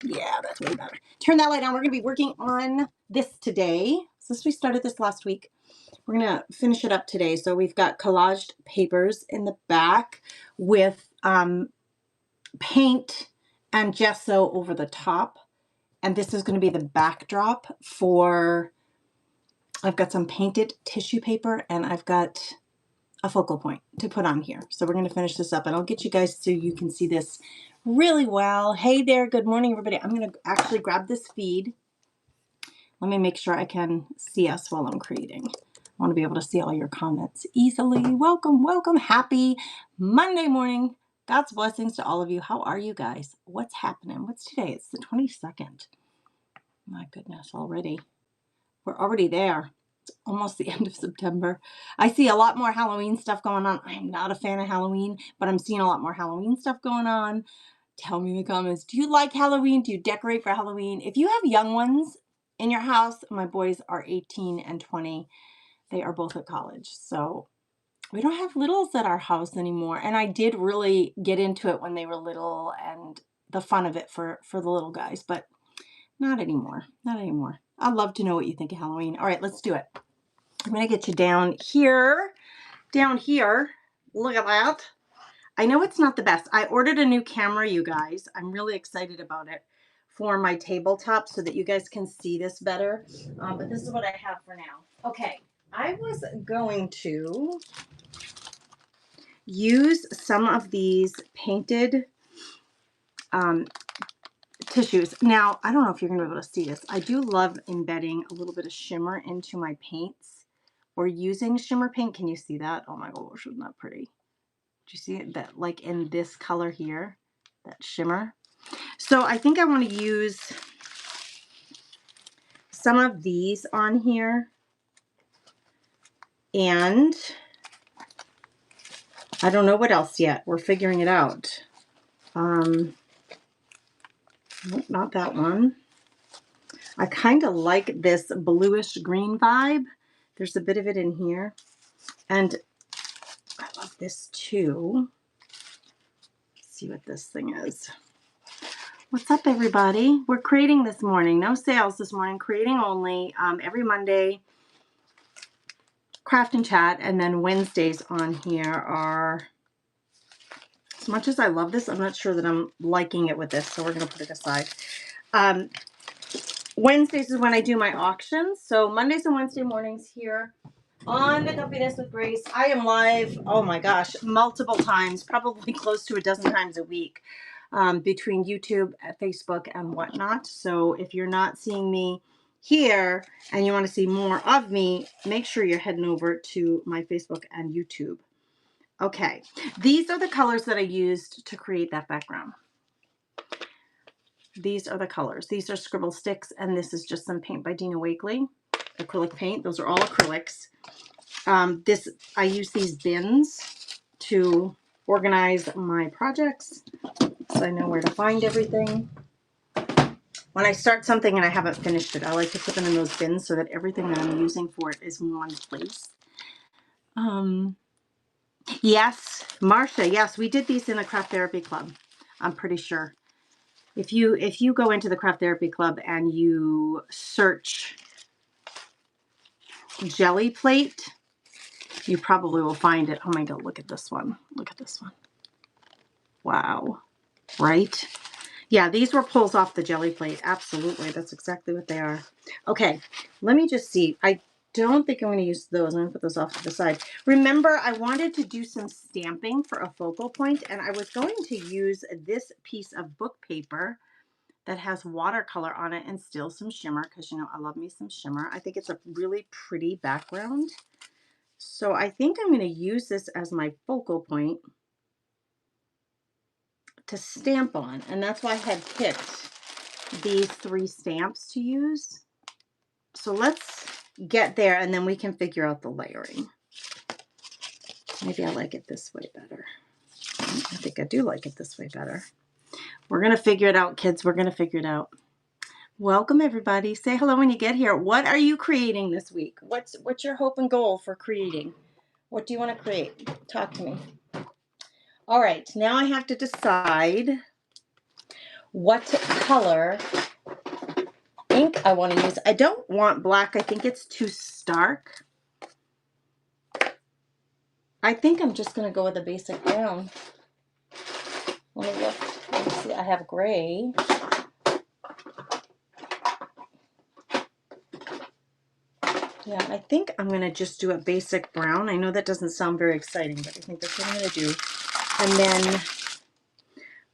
Yeah, that's way better. Turn that light on. We're going to be working on this today. Since we started this last week, we're going to finish it up today. So we've got collaged papers in the back with paint and gesso over the top. And this is going to be the backdrop for, I've got some painted tissue paper and I've got a focal point to put on here. So we're going to finish this up and I'll get you guys so you can see this really well. Hey there. Good morning, everybody. I'm going to actually grab this feed. Let me make sure I can see us while I'm creating. I want to be able to see all your comments easily. Welcome, welcome. Happy Monday morning. God's blessings to all of you. How are you guys? What's happening? What's today? It's the 22nd. My goodness, already. We're already there. It's almost the end of September. I see a lot more Halloween stuff going on. I'm not a fan of Halloween, but I'm seeing a lot more Halloween stuff going on. Tell me in the comments, do you like Halloween? Do you decorate for Halloween? If you have young ones in your house, my boys are 18 and 20. They are both at college. So we don't have littles at our house anymore. And I did really get into it when they were little and the fun of it for the little guys, but not anymore. Not anymore. I'd love to know what you think of Halloween. All right, let's do it. I'm going to get you down here. Down here. Look at that. I know it's not the best. I ordered a new camera, you guys. I'm really excited about it for my tabletop so that you guys can see this better. But this is what I have for now. Okay, I was going to use some of these painted tissues. Now, I don't know if you're going to be able to see this. I do love embedding a little bit of shimmer into my paints or using shimmer paint. Can you see that? Oh my gosh, isn't that pretty? Do you see it? That like in this color here, that shimmer. So I think I want to use some of these on here. And I don't know what else yet. We're figuring it out. Not that one. I kind of like this bluish green vibe. There's a bit of it in here. And I love this too. Let's see what this thing is. What's up, everybody? We're creating this morning. No sales this morning. Creating only. Every Monday, craft and chat. And then Wednesdays on here are, as much as I love this, I'm not sure that I'm liking it with this. So we're going to put it aside. Wednesdays is when I do my auctions. So Mondays and Wednesday mornings here on the Gumpiness with Grace. I am live, oh my gosh, multiple times, probably close to a dozen times a week between YouTube, Facebook, and whatnot. So if you're not seeing me here and you want to see more of me, make sure you're heading over to my Facebook and YouTube. Okay, these are the colors that I used to create that background. These are the colors. These are Scribble Sticks, and this is just some paint by Dina Wakley, acrylic paint. Those are all acrylics. I use these bins to organize my projects so I know where to find everything. When I start something and I haven't finished it, I like to put them in those bins so that everything that I'm using for it is in one place. Yes, Marcia, yes, we did these in the Craft Therapy Club. I'm pretty sure. If you go into the Craft Therapy Club and you search jelly plate, you probably will find it. Oh my God, look at this one. Look at this one. Wow. Right? Yeah, these were pulls off the jelly plate. Absolutely. That's exactly what they are. Okay, let me just see. I don't think I'm going to use those. I'm going to put those off to the side. Remember, I wanted to do some stamping for a focal point, and I was going to use this piece of book paper that has watercolor on it and still some shimmer because, you know, I love me some shimmer. I think it's a really pretty background. So I think I'm going to use this as my focal point to stamp on. And that's why I had picked these 3 stamps to use. So let's get there and then we can figure out the layering. Maybe I like it this way better. I think I do like it this way better. We're going to figure it out, kids. We're going to figure it out. Welcome, everybody. Say hello when you get here. What are you creating this week? What's your hope and goal for creating? What do you want to create? Talk to me. All right. Now I have to decide what color ink I want to use. I don't want black. I think it's too stark. I think I'm just going to go with a basic brown. Let me look. Let me see. I have gray. Yeah, I think I'm going to just do a basic brown. I know that doesn't sound very exciting, but I think that's what I'm going to do. And then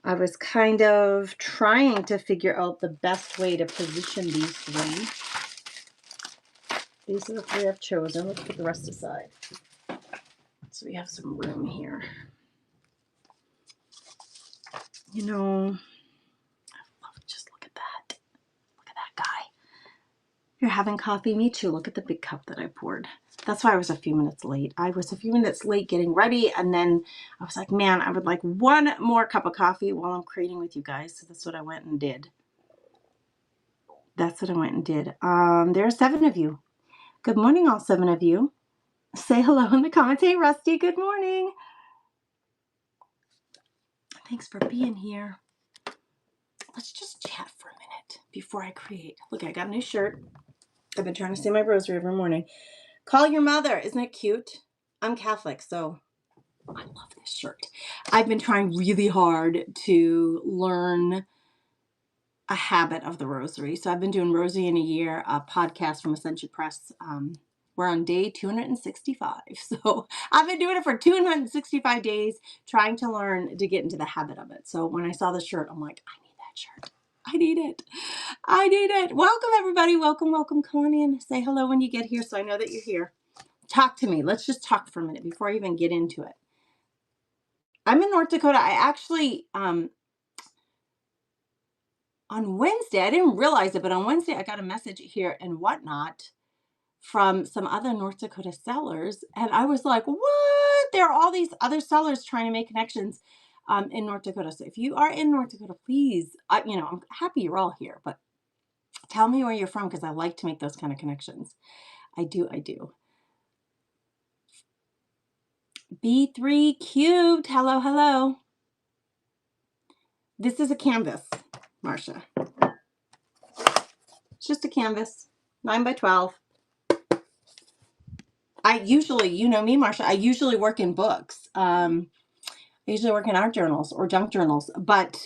I was kind of trying to figure out the best way to position these three. These are the three I've chosen. Let's put the rest aside. So we have some room here. You know, just look at that. Look at that guy. You're having coffee? Me too. Look at the big cup that I poured. That's why I was a few minutes late. I was a few minutes late getting ready, and then I was like, man, I would like one more cup of coffee while I'm creating with you guys. So that's what I went and did. That's what I went and did. There are 7 of you. Good morning, all 7 of you. Say hello in the comments. Hey, Rusty, good morning. Thanks for being here. Let's just chat for a minute before I create. Look, I got a new shirt. I've been trying to say my rosary every morning. Call your mother. Isn't it cute? I'm Catholic, so I love this shirt. I've been trying really hard to learn a habit of the rosary. So I've been doing Rosary in a Year, a podcast from Ascension Press. We're on day 265. So I've been doing it for 265 days, trying to learn to get into the habit of it. So when I saw the shirt, I'm like, I need that shirt. I need it. I need it. Welcome, everybody. Welcome, welcome. Come on in. Say hello when you get here so I know that you're here. Talk to me. Let's just talk for a minute before I even get into it. I'm in North Dakota. I actually, on Wednesday, I didn't realize it, but on Wednesday, I got a message here and whatnot from some other North Dakota sellers. And I was like, what? There are all these other sellers trying to make connections in North Dakota. So if you are in North Dakota, please, I'm happy you're all here, but tell me where you're from because I like to make those kind of connections. I do. B3 Cubed. Hello, hello. This is a canvas, Marsha. It's just a canvas, 9 by 12. I usually, you know me, Marsha, I usually work in books. I usually work in art journals or junk journals, but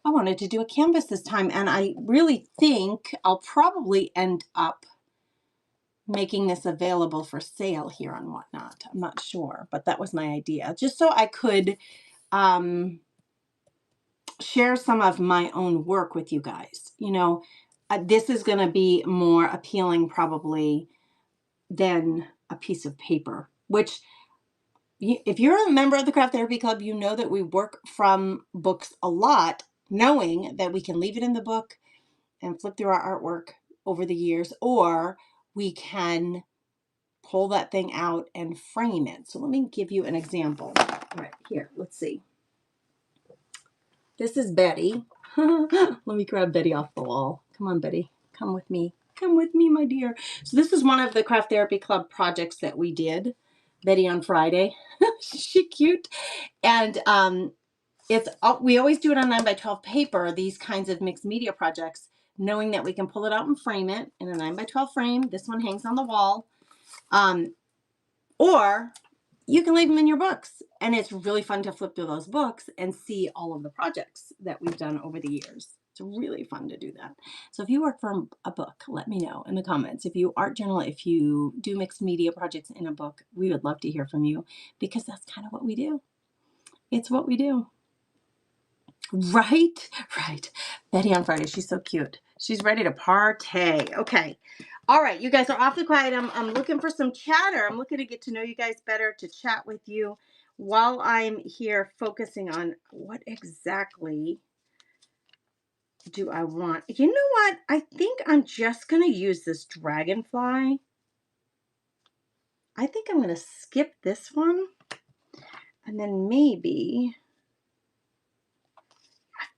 I wanted to do a canvas this time. And I really think I'll probably end up making this available for sale here on Whatnot. I'm not sure, but that was my idea. Just so I could share some of my own work with you guys. This is going to be more appealing probably than a piece of paper, which if you're a member of the Craft Therapy Club, you know that we work from books a lot, knowing that we can leave it in the book and flip through our artwork over the years, or we can pull that thing out and frame it. So let me give you an example. All right, here, let's see. This is Betty. Let me grab Betty off the wall. Come on, Betty. Come with me. Come with me, my dear. So this is one of the Craft Therapy Club projects that we did. Betty on Friday. She cute. And we always do it on 9 by 12 paper, these kinds of mixed media projects, knowing that we can pull it out and frame it in a 9 by 12 frame. This one hangs on the wall. Or you can leave them in your books. And it's really fun to flip through those books and see all of the projects that we've done over the years. It's really fun to do that. So if you work for a book, let me know in the comments. If you art journal, if you do mixed media projects in a book, we would love to hear from you because that's kind of what we do. It's what we do. Right. Betty on Friday. She's so cute. She's ready to partay. Okay. All right. You guys are awfully quiet. I'm looking for some chatter. I'm looking to get to know you guys better, to chat with you while I'm here focusing on what exactly do I want. You know what? I think I'm just going to use this dragonfly. I think I'm going to skip this one. And then maybe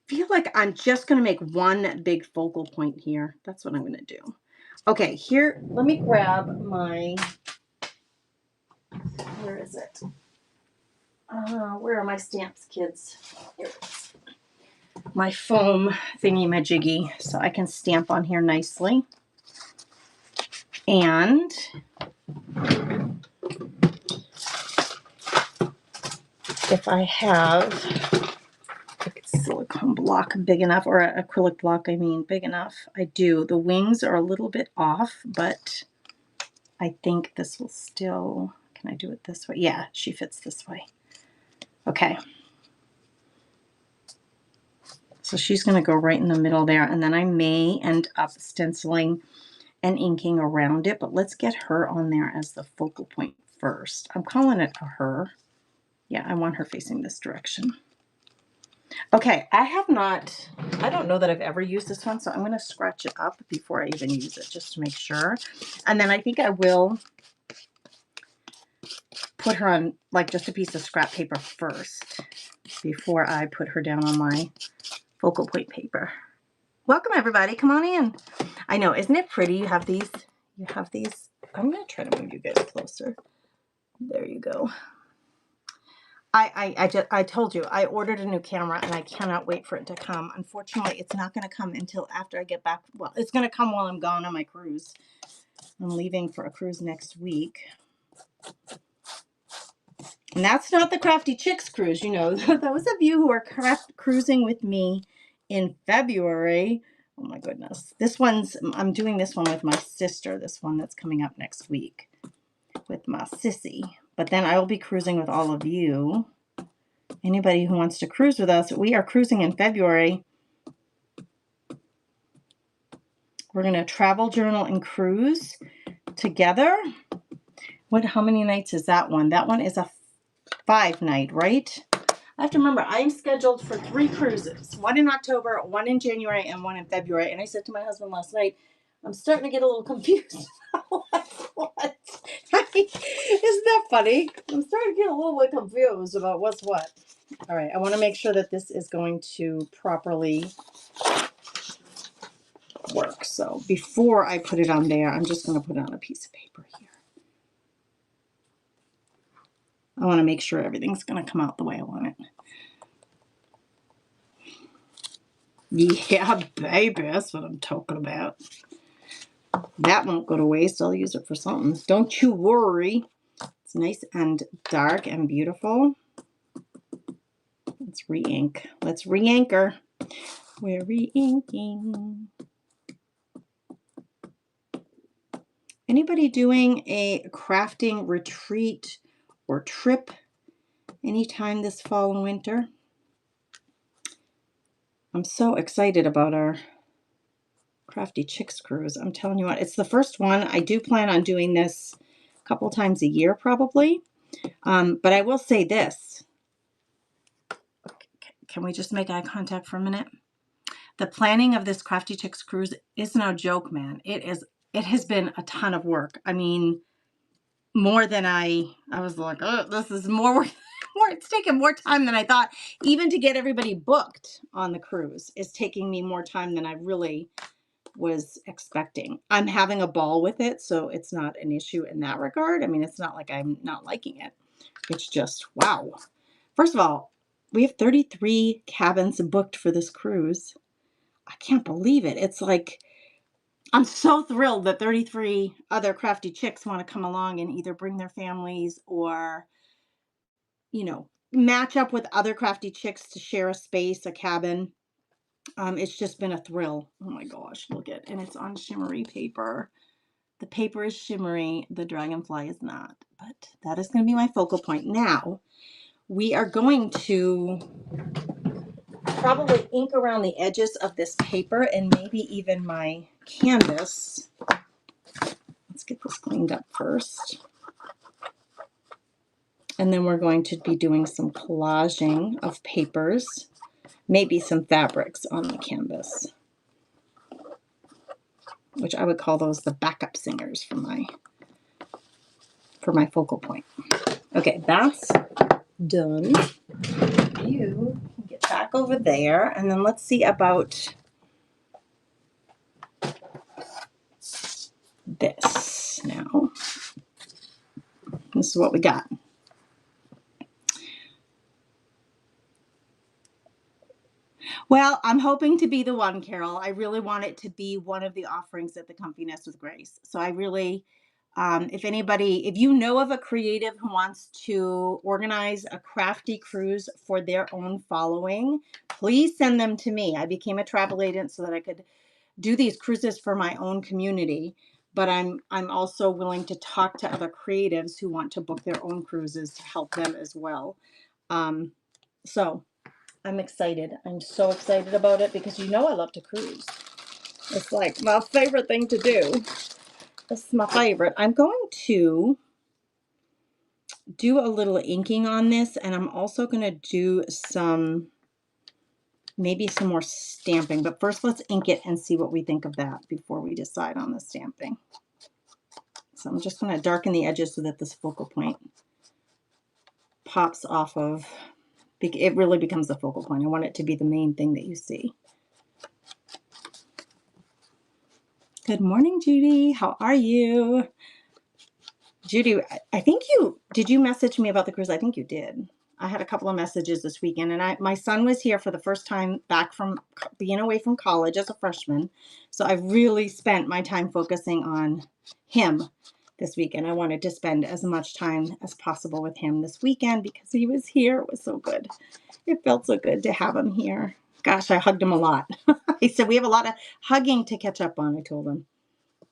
feel like I'm just going to make one big focal point here. That's what I'm going to do. Okay, here, let me grab my, where is it? Where are my stamps, kids? Here it is. my foam thingy-majiggy so I can stamp on here nicely. And if I have a silicone block big enough, or an acrylic block, I mean, big enough, I do. The wings are a little bit off, but I think this will still, can I do it this way? Yeah, she fits this way. Okay. So she's going to go right in the middle there, and then I may end up stenciling and inking around it, but let's get her on there as the focal point first. I'm calling it a her. Yeah, I want her facing this direction. Okay, I don't know that I've ever used this one, so I'm going to scratch it up before I even use it, just to make sure. And then I think I will put her on like just a piece of scrap paper first before I put her down on my focal point paper. Welcome everybody, come on in. I know, isn't it pretty? You have these. I'm going to try to move you guys closer. There you go. I told you, I ordered a new camera and I cannot wait for it to come. Unfortunately, it's not going to come until after I get back. Well, it's going to come while I'm gone on my cruise. I'm leaving for a cruise next week. And that's not the Crafty Chicks cruise, you know. Those of you who are cruising with me in February, oh my goodness. I'm doing this one with my sister, this one that's coming up next week with my sissy. But then I will be cruising with all of you. Anybody who wants to cruise with us, we are cruising in February. We're going to travel, journal, and cruise together. How many nights is that one? That one is a 5-night, right? I have to remember, I'm scheduled for 3 cruises. One in October, one in January, and one in February. And I said to my husband last night, I'm starting to get a little confused. What? Isn't that funny? I'm starting to get a little bit confused about what's what. All right, I want to make sure that this is going to properly work. So before I put it on there, I'm just going to put it on a piece of paper here. I want to make sure everything's going to come out the way I want it. Yeah, baby, that's what I'm talking about. That won't go to waste. I'll use it for something. Don't you worry. It's nice and dark and beautiful. Let's re-ink. Let's re-anchor. We're re-inking. Anybody doing a crafting retreat or trip anytime this fall and winter? I'm so excited about our Crafty Chicks cruise. I'm telling you what, it's the first one. I do plan on doing this a couple times a year probably. But I will say this. Can we just make eye contact for a minute? The planning of this Crafty Chicks cruise is no joke, man. It has been a ton of work. I mean, more than I was like, oh, this is more work. It's taken more time than I thought. Even to get everybody booked on the cruise is taking me more time than I really was expecting. I'm having a ball with it, so it's not an issue in that regard. I mean, it's not like I'm not liking it. It's just, wow. First of all, we have 33 cabins booked for this cruise. I can't believe it. It's like, I'm so thrilled that 33 other Crafty Chicks want to come along and either bring their families or, you know, match up with other Crafty Chicks to share a space, a cabin. It's just been a thrill. Oh my gosh, look at it. And it's on shimmery paper. The paper is shimmery. The dragonfly is not. But that is going to be my focal point. Now, we are going to probably ink around the edges of this paper and maybe even my canvas. Let's get this cleaned up first. And then we're going to be doing some collaging of papers, maybe some fabrics on the canvas, which I would call those the backup singers for my focal point. Okay, that's done. You can get back over there, and then let's see about this now. This is what we got. Well, Well, I'm hoping to be the one, Carol. I really want it to be one of the offerings at the Comfy Nest with Grace. So I really, if you know of a creative who wants to organize a crafty cruise for their own following, please send them to me. I became a travel agent so that I could do these cruises for my own community. But I'm also willing to talk to other creatives who want to book their own cruises to help them as well. So I'm excited. I'm so excited about it because I love to cruise. It's like my favorite thing to do. This is my favorite. I'm going to do a little inking on this, and I'm also going to do maybe some more stamping. But first, let's ink it and see what we think of that before we decide on the stamping. So I'm just going to darken the edges so that this focal point pops off of. It really becomes the focal point. I want it to be the main thing that you see. Good morning, Judy. How are you? Judy, I think did you message me about the cruise? I think you did. I had a couple of messages this weekend, and my son was here for the first time back from being away from college as a freshman. So I really spent my time focusing on him this weekend. I wanted to spend as much time as possible with him this weekend because he was here. It was so good. It felt so good to have him here. Gosh, I hugged him a lot. He said, we have a lot of hugging to catch up on, I told him.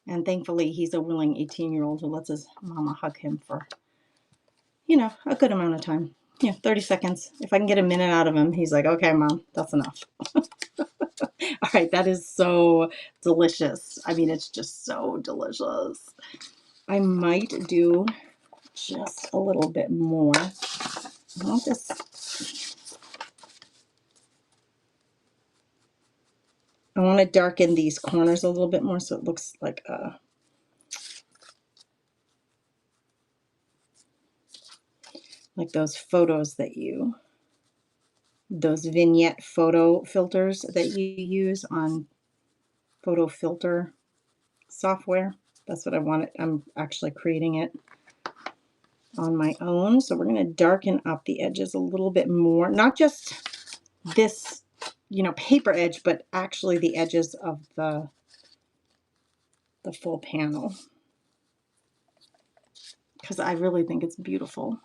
And thankfully, he's a willing 18-year-old who lets his mama hug him for, a good amount of time. 30 seconds. If I can get a minute out of him, he's like, okay, Mom, that's enough. All right, that is so delicious. I mean, it's just so delicious. I might do just a little bit more. I want to darken these corners a little bit more so it looks like those photos those vignette photo filters that you use on photo filter software. That's what I wanted. I'm actually creating it on my own. So we're going to darken up the edges a little bit more, not just this, paper edge, but actually the edges of the full panel, because I really think it's beautiful.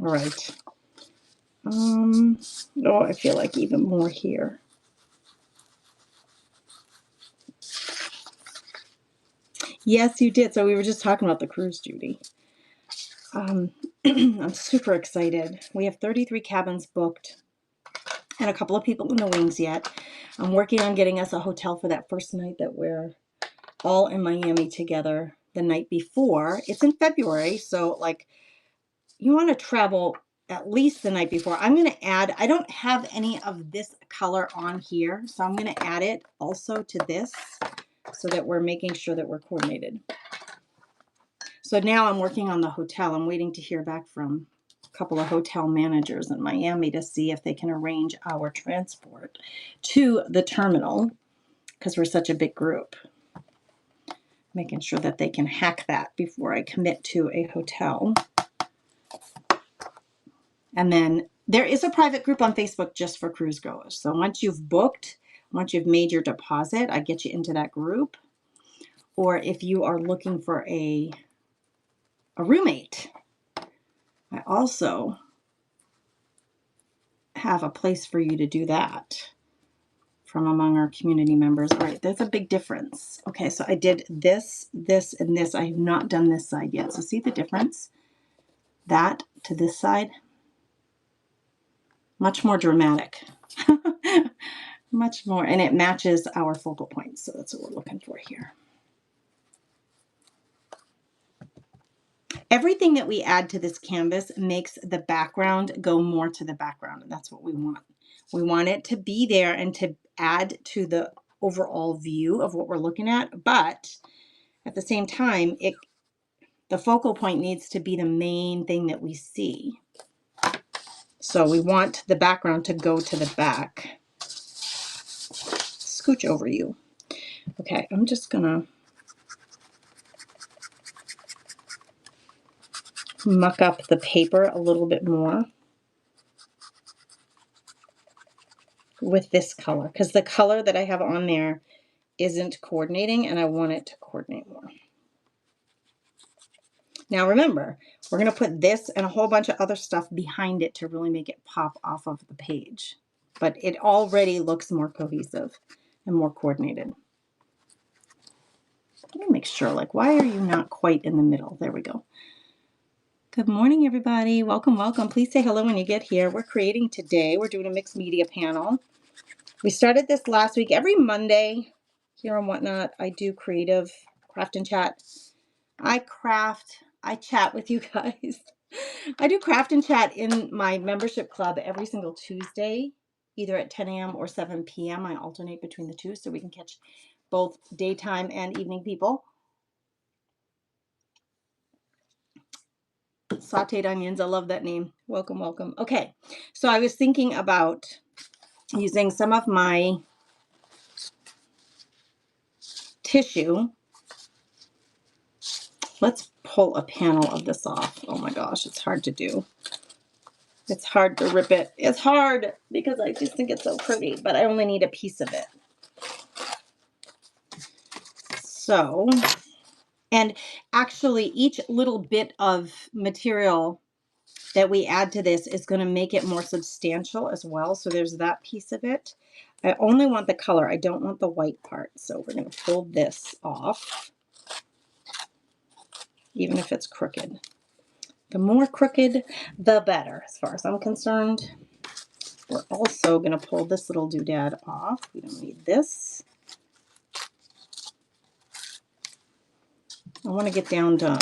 All right. Oh, I feel like even more here. Yes, you did. So we were just talking about the cruise, Judy. I'm super excited. We have 33 cabins booked and a couple of people in the wings yet. I'm working on getting us a hotel for that first night that we're all in Miami together the night before. It's in February, so you want to travel at least the night before. I'm going to add, I don't have any of this color on here, so I'm going to add it also to this so that we're making sure that we're coordinated. So now I'm working on the hotel. I'm waiting to hear back from a couple of hotel managers in Miami to see if they can arrange our transport to the terminal because we're such a big group. Making sure that they can hack that before I commit to a hotel. And then there is a private group on Facebook just for cruise goers. So once you've booked, once you've made your deposit, I get you into that group. Or if you are looking for a roommate, I also have a place for you to do that from among our community members. All right, there's a big difference. Okay, so I did this, this, and this. I have not done this side yet. So see the difference? That to this side. Much more dramatic. Much more, and it matches our focal points. So that's what we're looking for here. Everything that we add to this canvas makes the background go more to the background, and that's what we want. We want it to be there and to add to the overall view of what we're looking at, but at the same time, the focal point needs to be the main thing that we see. So we want the background to go to the back. Scooch over you. Okay, I'm just gonna muck up the paper a little bit more with this color, because the color that I have on there isn't coordinating and I want it to coordinate more. Now remember, we're going to put this and a whole bunch of other stuff behind it to really make it pop off of the page. But it already looks more cohesive and more coordinated. Let me make sure, like, why are you not quite in the middle? There we go. Good morning, everybody. Welcome, welcome. Please say hello when you get here. We're creating today. We're doing a mixed media panel. We started this last week. Every Monday here on Whatnot, I do creative craft and chat. I chat with you guys. I do craft and chat in my membership club every single Tuesday, either at 10 a.m. or 7 p.m. I alternate between the two so we can catch both daytime and evening people. Sauteed onions, I love that name. Welcome, welcome. Okay, so I was thinking about using some of my tissue. Let's pull a panel of this off. Oh my gosh, it's hard to do. It's hard to rip it. It's hard because I just think it's so pretty, but I only need a piece of it. So, and actually each little bit of material that we add to this is going to make it more substantial as well. So there's that piece of it. I only want the color. I don't want the white part. So we're going to pull this off, even if it's crooked. The more crooked, the better, as far as I'm concerned. We're also going to pull this little doodad off. We don't need this. I want to get down to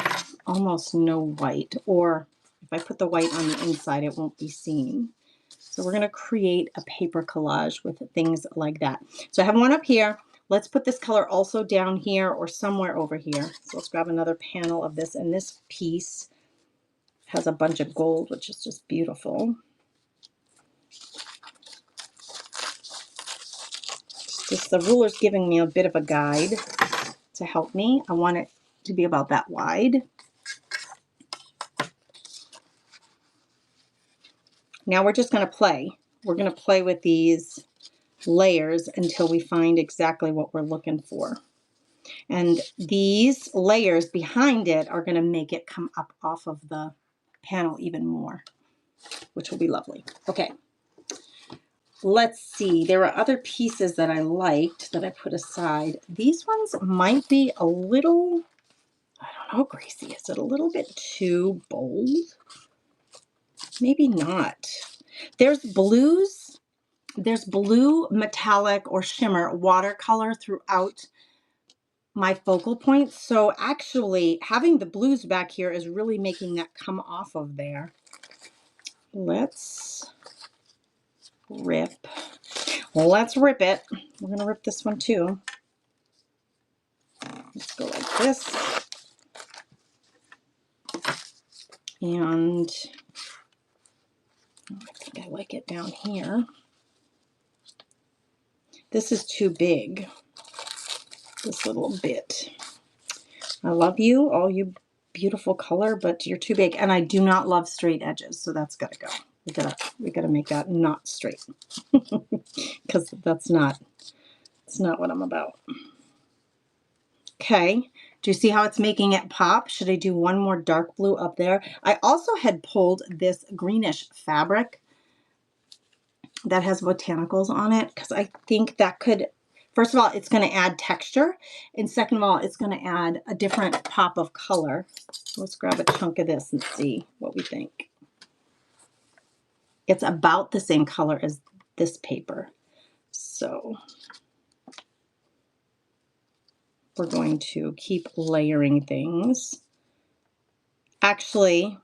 almost no white, or if I put the white on the inside, it won't be seen. So we're going to create a paper collage with things like that. So I have one up here. Let's put this color also down here or somewhere over here. So let's grab another panel of this, and this piece has a bunch of gold, which is just beautiful. Just the ruler's giving me a bit of a guide to help me. I want it to be about that wide. Now we're just going to play. We're going to play with these layers until we find exactly what we're looking for. And these layers behind it are going to make it come up off of the panel even more, which will be lovely. Okay, let's see. There are other pieces that I liked that I put aside. These ones might be a little, I don't know, Gracie, is it a little bit too bold? Maybe not. There's blues. There's blue, metallic, or shimmer watercolor throughout my focal points. So actually having the blues back here is really making that come off of there. Let's rip it. We're going to rip this one too. Let's go like this. And I think I like it down here. This is too big, this little bit. I love you, all you beautiful color, but you're too big. And I do not love straight edges, so that's got to go. We gotta make that not straight because that's not what I'm about. Okay, do you see how it's making it pop? Should I do one more dark blue up there? I also had pulled this greenish fabric that has botanicals on it because I think that could, first of all, it's going to add texture, and second of all, it's going to add a different pop of color. Let's grab a chunk of this and see what we think. It's about the same color as this paper, so we're going to keep layering things. Actually,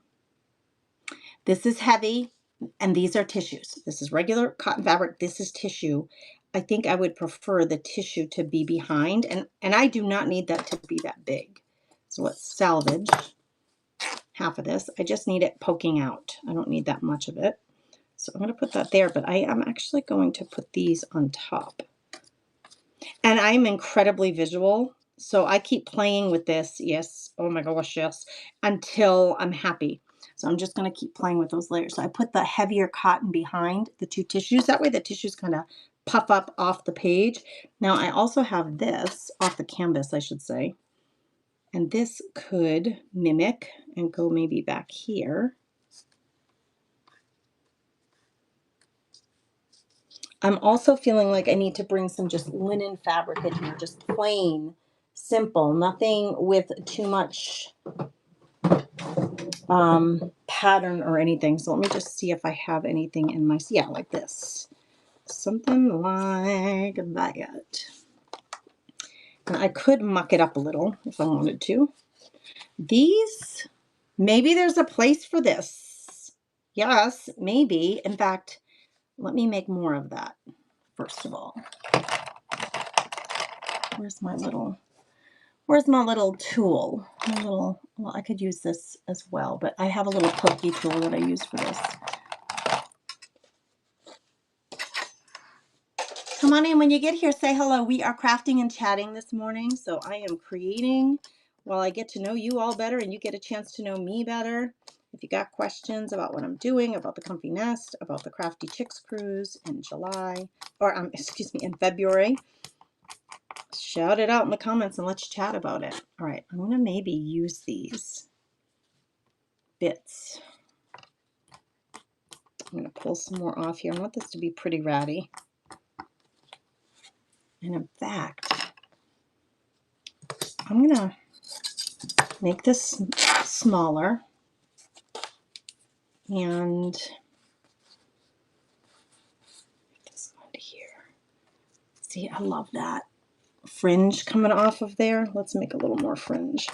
this is heavy and these are tissues. This is regular cotton fabric. This is tissue. I think I would prefer the tissue to be behind, and I do not need that to be that big. So let's salvage half of this. I just need it poking out. I don't need that much of it. So I'm going to put that there, but I am actually going to put these on top. And I'm incredibly visual, so I keep playing with this. Yes. Oh my gosh, yes. Until I'm happy. So I'm just going to keep playing with those layers. So I put the heavier cotton behind the two tissues. That way the tissues kind of puff up off the page. Now I also have this off the canvas, I should say. And this could mimic and go maybe back here. I'm also feeling like I need to bring some just linen fabric in here, just plain, simple, nothing with too much pattern or anything. So let me just see if I have anything in my, yeah, like this. Something like that. And I could muck it up a little if I wanted to. These, maybe there's a place for this. Yes, maybe. In fact, let me make more of that, first of all. Where's my little tool? Well, I could use this as well, but I have a little pokey tool that I use for this. Come on in. When you get here, say hello. We are crafting and chatting this morning, so I am creating while I get to know you all better and you get a chance to know me better. If you got questions about what I'm doing, about the Comfy Nest, about the Crafty Chicks Cruise in July, or excuse me, in February, shout it out in the comments and let's chat about it. All right, I'm going to maybe use these bits. I'm going to pull some more off here. I want this to be pretty ratty. And in fact, I'm going to make this smaller and this onto here. See, I love that fringe coming off of there. Let's make a little more fringe.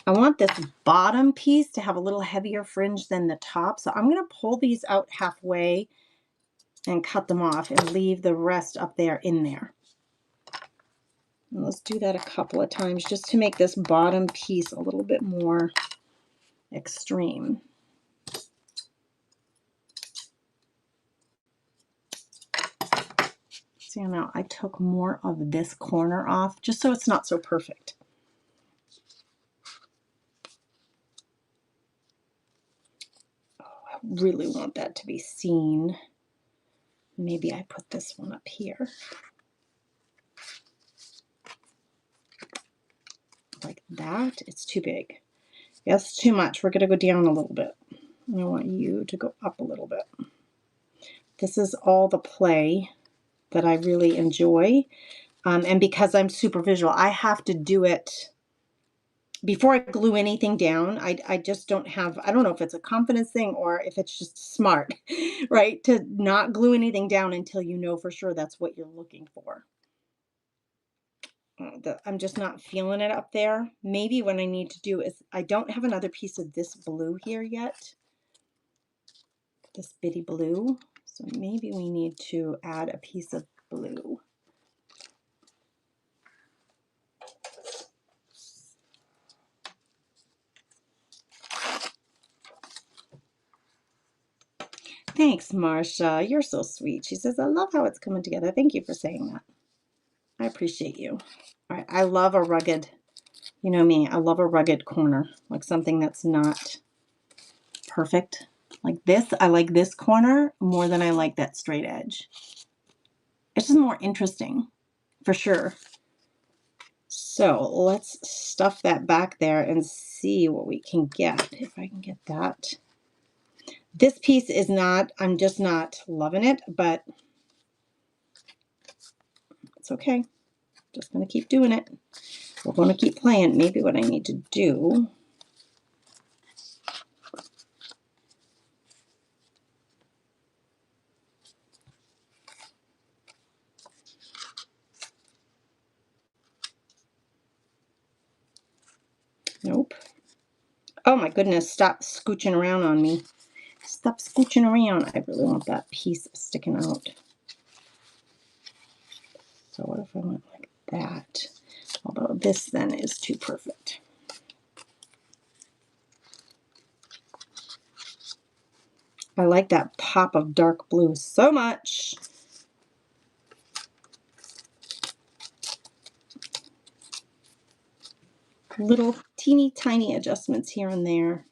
I want this bottom piece to have a little heavier fringe than the top. So I'm going to pull these out halfway and cut them off and leave the rest up there in there. And let's do that a couple of times just to make this bottom piece a little bit more extreme. See now I took more of this corner off just so it's not so perfect. Oh, I really want that to be seen. Maybe I put this one up here. Like that. It's too big. That's too much. We're going to go down a little bit. And I want you to go up a little bit. This is all the play that I really enjoy. And because I'm super visual, I have to do it before I glue anything down. I just don't have, I don't know if it's a confidence thing or if it's just smart, right? To not glue anything down until you know for sure that's what you're looking for. I'm just not feeling it up there. Maybe what I need to do is, I don't have another piece of this blue here yet. This bitty blue. So maybe we need to add a piece of blue. Thanks, Marsha. You're so sweet. She says, I love how it's coming together. Thank you for saying that. I appreciate you. All right, I love a rugged, you know me, I love a rugged corner, like something that's not perfect. Like this, I like this corner more than I like that straight edge. It's just more interesting, for sure. So let's stuff that back there and see what we can get, if I can get that. This piece is not, I'm just not loving it, but it's okay. Just going to keep doing it. We're going to keep playing. Maybe what I need to do, nope. Oh my goodness, stop scooching around on me. Stop scooching around. I really want that piece sticking out. So what if I went like that? Although this then is too perfect. I like that pop of dark blue so much. Little teeny tiny adjustments here and there.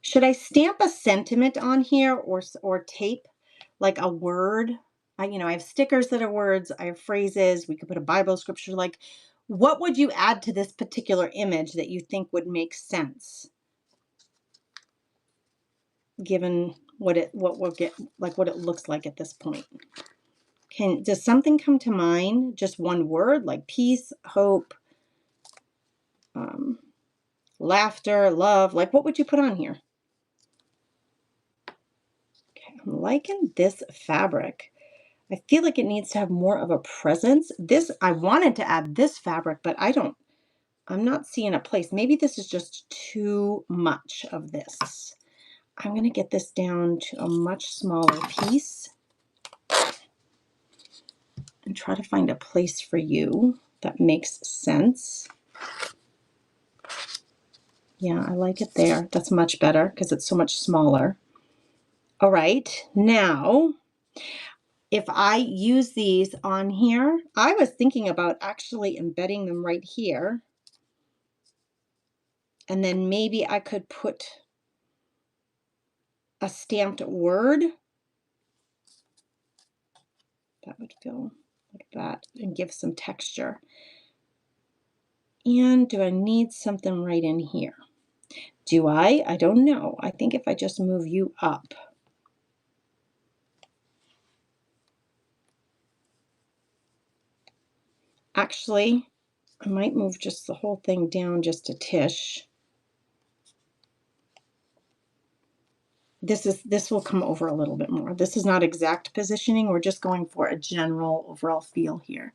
Should I stamp a sentiment on here or tape like a word? I have stickers that are words. I have phrases. We could put a Bible scripture. Like, what would you add to this particular image that you think would make sense, given what it looks like at this point? Does something come to mind? Just one word, like peace, hope, laughter, love. Like, what would you put on here? Okay, I'm liking this fabric. I feel like it needs to have more of a presence. I wanted to add this fabric, but I'm not seeing a place. Maybe this is just too much of this. I'm going to get this down to a much smaller piece and try to find a place for you that makes sense. Yeah, I like it there. That's much better because it's so much smaller. All right, now if I use these on here, I was thinking about actually embedding them right here. And then maybe I could put a stamped word. That would feel like that and give some texture. And do I need something right in here? Do I? I don't know. I think if I just move you up. Actually, I might move just the whole thing down just a tish. This will come over a little bit more. This is not exact positioning. We're just going for a general overall feel here.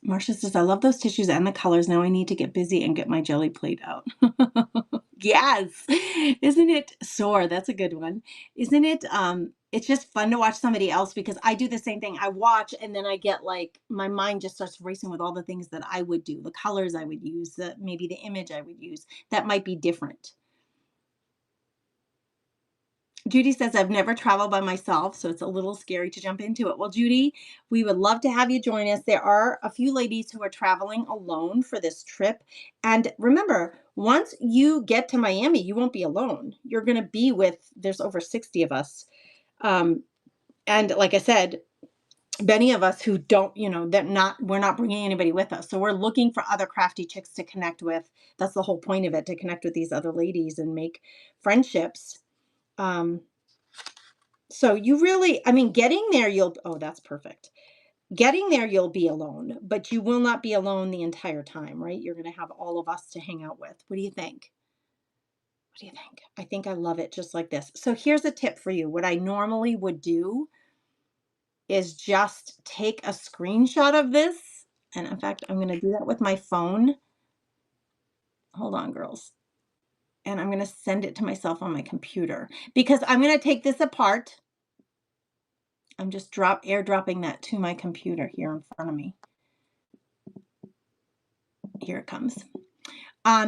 Marcia says, I love those tissues and the colors. Now I need to get busy and get my jelly plate out. Yes. Isn't it sore? That's a good one. Isn't it? It's just fun to watch somebody else because I do the same thing. I watch and then I get like, my mind just starts racing with all the things that I would do, the colors I would use, maybe the image I would use that might be different. Judy says, I've never traveled by myself, so it's a little scary to jump into it. Well, Judy, we would love to have you join us. There are a few ladies who are traveling alone for this trip. And remember, once you get to Miami, you won't be alone. You're going to be there's over 60 of us. And like I said, many of us who don't, we're not bringing anybody with us. So we're looking for other crafty chicks to connect with. That's the whole point of it, to connect with these other ladies and make friendships. So you really, getting there, that's perfect. Getting there, you'll be alone, but you will not be alone the entire time, right? You're going to have all of us to hang out with. What do you think? What do you think? I think I love it just like this. So here's a tip for you. What I normally would do is just take a screenshot of this. And in fact, I'm going to do that with my phone. Hold on, girls. And I'm going to send it to myself on my computer because I'm going to take this apart. I'm just airdropping that to my computer here in front of me. Here it comes.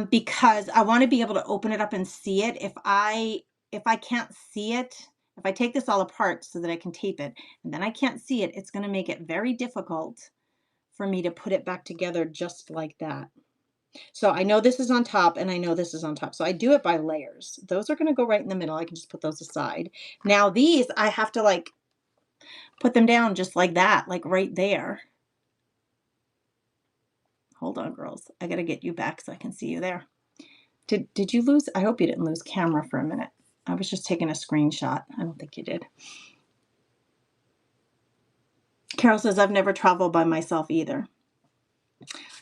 Because I want to be able to open it up and see it. If I can't see it, if I take this all apart so that I can tape it, and then I can't see it, it's going to make it very difficult for me to put it back together just like that. So I know this is on top and I know this is on top. So I do it by layers. Those are going to go right in the middle. I can just put those aside. Now these, I have to like put them down just like that, like right there. Hold on, girls. I got to get you back so I can see you there. Did you lose? I hope you didn't lose camera for a minute. I was just taking a screenshot. I don't think you did. Carol says, I've never traveled by myself either.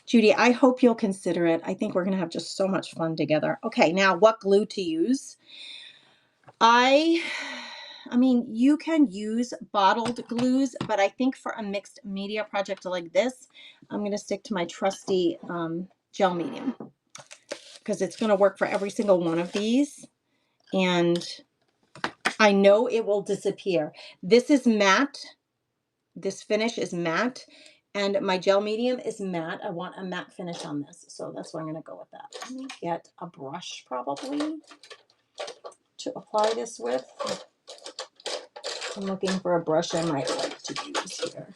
Judy, I hope you'll consider it. I think we're going to have just so much fun together. Okay, now what glue to use? You can use bottled glues, but I think for a mixed media project like this, I'm going to stick to my trusty gel medium because it's going to work for every single one of these. And I know it will disappear. This is matte. This finish is matte. And my gel medium is matte. I want a matte finish on this. So that's why I'm going to go with that. Let me get a brush probably to apply this with. I'm looking for a brush I might like to use here.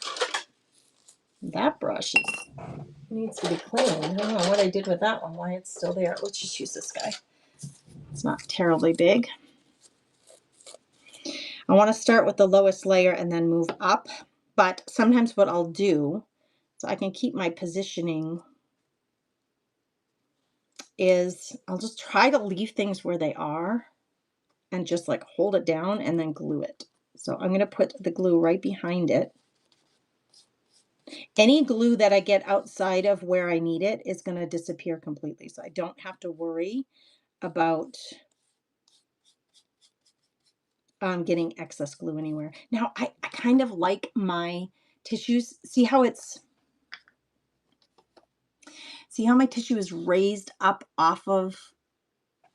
That brush needs to be cleaned. I don't know what I did with that one, why it's still there. Let's just use this guy. It's not terribly big. I want to start with the lowest layer and then move up, but sometimes what I'll do, so I can keep my positioning, is I'll just try to leave things where they are and just like hold it down and then glue it. So I'm going to put the glue right behind it. Any glue that I get outside of where I need it is going to disappear completely. So I don't have to worry about getting excess glue anywhere. Now I kind of like my tissues. See how my tissue is raised up off of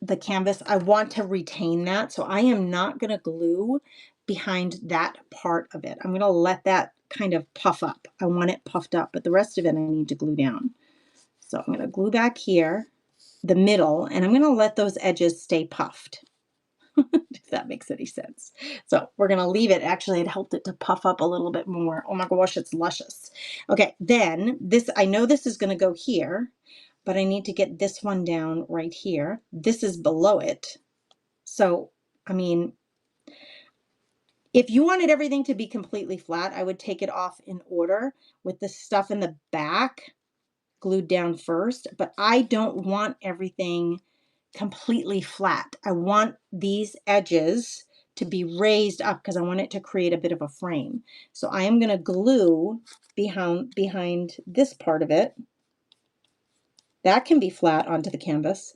the canvas? I want to retain that. So I am not going to glue behind that part of it. I'm going to let that kind of puff up. I want it puffed up, but the rest of it I need to glue down. So I'm going to glue back here, the middle, and I'm going to let those edges stay puffed. If that makes any sense. So we're going to leave it. Actually, it helped it to puff up a little bit more. Oh my gosh, it's luscious. Okay, then this, I know this is going to go here, but I need to get this one down right here. This is below it. So, I mean, if you wanted everything to be completely flat, I would take it off in order with the stuff in the back glued down first, but I don't want everything completely flat. I want these edges to be raised up because I want it to create a bit of a frame. So I am going to glue behind this part of it. That can be flat onto the canvas,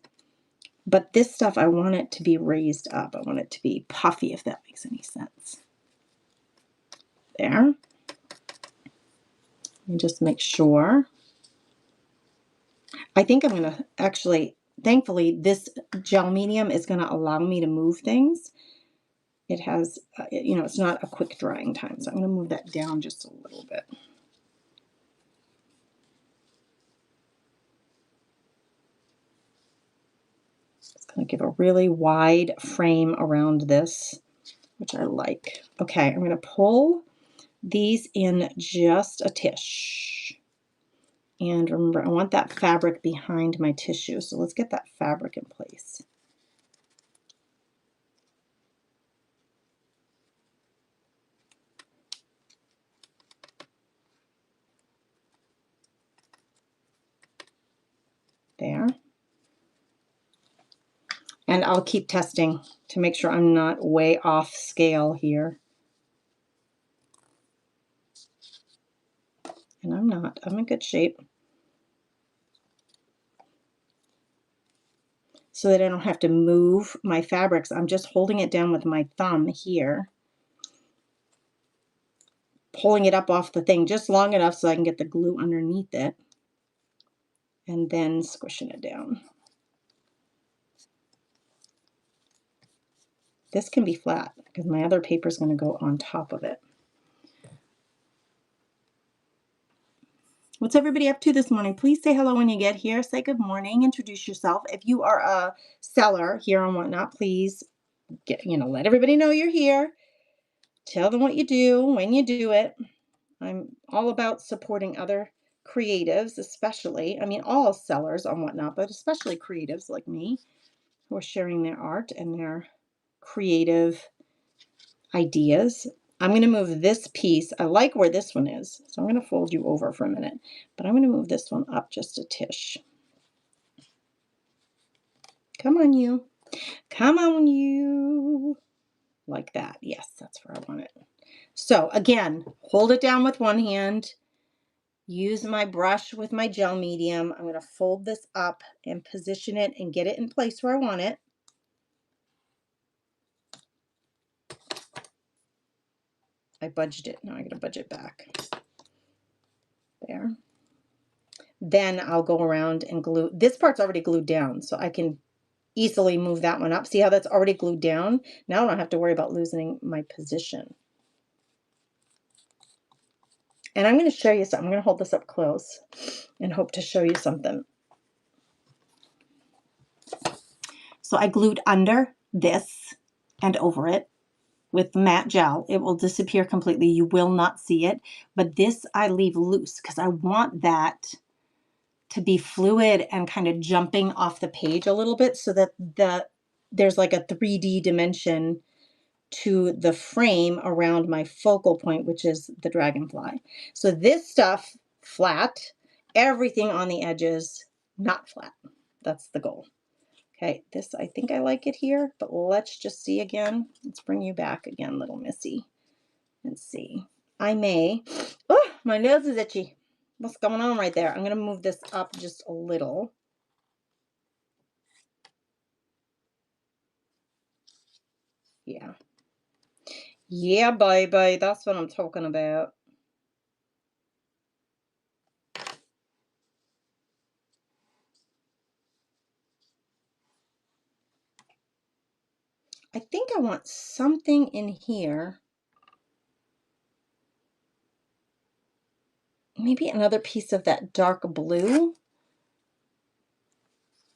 but this stuff, I want it to be raised up. I want it to be puffy, if that makes any sense. There. And just make sure. I think I'm going to actually, thankfully, this gel medium is going to allow me to move things. It has, you know, it's not a quick drying time. So I'm going to move that down just a little bit. It's going to give a really wide frame around this, which I like. Okay, I'm going to pull these in just a tish. And remember, I want that fabric behind my tissue. So let's get that fabric in place. There. And I'll keep testing to make sure I'm not way off scale here. And I'm not. I'm in good shape. So that I don't have to move my fabrics. I'm just holding it down with my thumb here, pulling it up off the thing just long enough so I can get the glue underneath it, and then squishing it down. This can be flat because my other paper is going to go on top of it. What's everybody up to this morning? Please say hello when you get here. Say good morning. Introduce yourself. If you are a seller here on Whatnot, please let everybody know you're here. Tell them what you do, when you do it. I'm all about supporting other creatives, especially, I mean, all sellers on Whatnot, but especially creatives like me who are sharing their art and their creative ideas. I'm going to move this piece. I like where this one is, so I'm going to fold you over for a minute, but I'm going to move this one up just a tish. Come on, you. Come on, you. Like that. Yes, that's where I want it. So again, hold it down with one hand. Use my brush with my gel medium. I'm going to fold this up and position it and get it in place where I want it. I budged it. Now I got to budge it back. There. Then I'll go around and glue. This part's already glued down, so I can easily move that one up. See how that's already glued down? Now I don't have to worry about losing my position. And I'm going to show you something. I'm going to hold this up close and hope to show you something. So I glued under this and over it with matte gel. It will disappear completely. You will not see it. But this I leave loose because I want that to be fluid and kind of jumping off the page a little bit so that there's like a 3D dimension to the frame around my focal point, which is the dragonfly. So this stuff flat, everything on the edges not flat. That's the goal. Okay, this, I think I like it here, but let's just see again. Let's bring you back again, little Missy, and see. I may, oh, my nose is itchy. What's going on right there? I'm going to move this up just a little. Yeah. Yeah, baby, that's what I'm talking about. I think I want something in here. Maybe another piece of that dark blue.